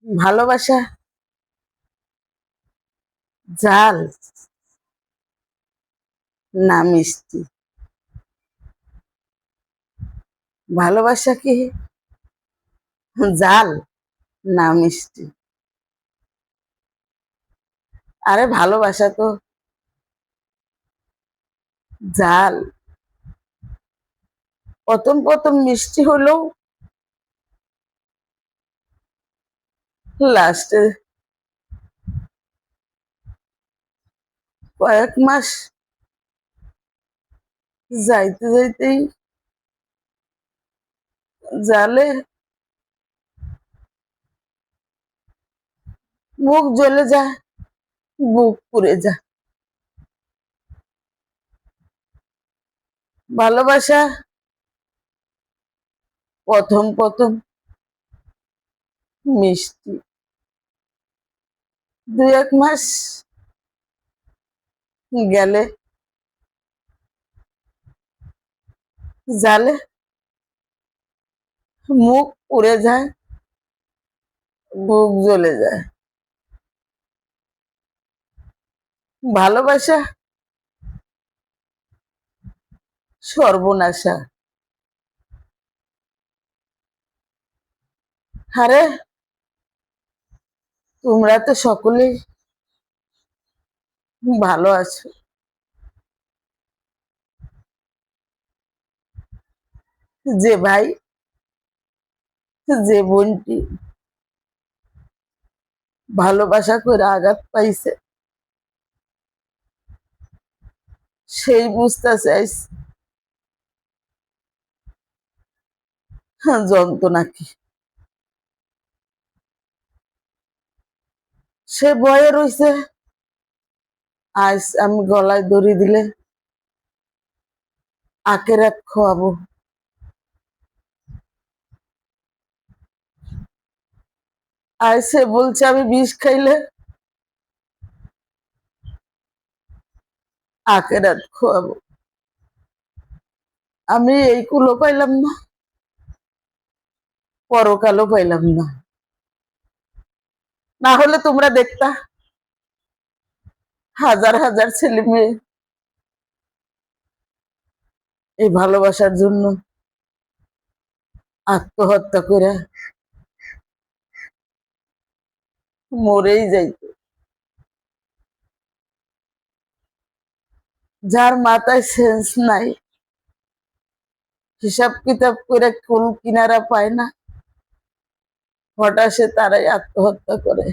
ভালোবাসা ঝাল না মিষ্টি? ভালোবাসা কি ঝাল না মিষ্টি? আরে ভালোবাসা তো ঝাল। প্রথম প্রথম মিষ্টি হলেও লাস্টে কয়েক মাস যাইতে যাইতেই জালে মুখ জ্বলে যায়, বুক পুড়ে যায়। ভালোবাসা প্রথম প্রথম মিষ্টি, 2-1 মাস গেলে জালে মুখ পুড়ে যায়, বুক জ্বলে যায়। ভালোবাসা সর্বনাশা। আরে তোমরা তো সকলেই ভালো আছো, যে ভাই যে বোনটি ভালোবাসা করে আঘাত পাইছে সেই বুঝতে চাইছে যন্ত্রণা কি। সে ভয়ে রইছে আজ আমি গলায় দড়ি দিলে আখেরাত খোয়াবো। আজ সে বলছে আমি বিষ খাইলে আখেরাত খোয়াবো। আমি এই কুলো পাইলাম না, পরকালও পাইলাম না। না হলে তোমরা দেখতা হাজার হাজার ছেলে মেয়ে এই ভালোবাসার জন্য আত্মহত্যা করে মরেই যাইত। যার মাথায় সেন্স নাই, হিসাব কিতাব করে কুল কিনারা পায় না, হঠাৎ সে তারাই আত্মহত্যা করে।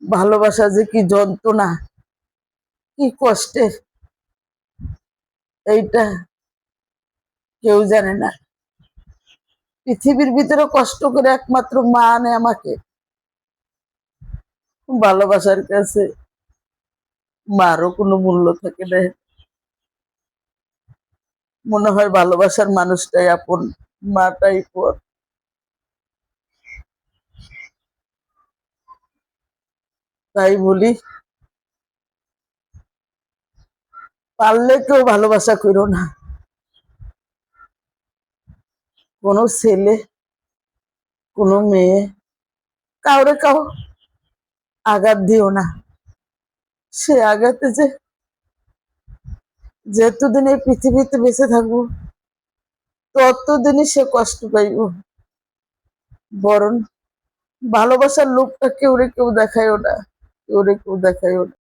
ভালোবাসা যে কি যন্ত্রণা, কি কষ্টের, এইটা কেউ জানে না। পৃথিবীর ভিতরে কষ্ট করে একমাত্র মা আনে আমাকে। ভালোবাসার কাছে মারও কোনো মূল্য থাকে না। মনে হয় ভালোবাসার মানুষটাই আপন, মাটাই পর। তাই বলি পারলে কেউ ভালোবাসা করো না। কোনো ছেলে কোনো মেয়ে কাউরে কাউ আঘাত দিও না। সে আঘাতে যে যতদিন এই পৃথিবীতে বেঁচে থাকবো ততদিনই সে কষ্ট পাইব। বরং ভালোবাসার লোকটা কেউ রে কেউ দেখায়ও না, কেউ রে কেউ দেখায়ও না।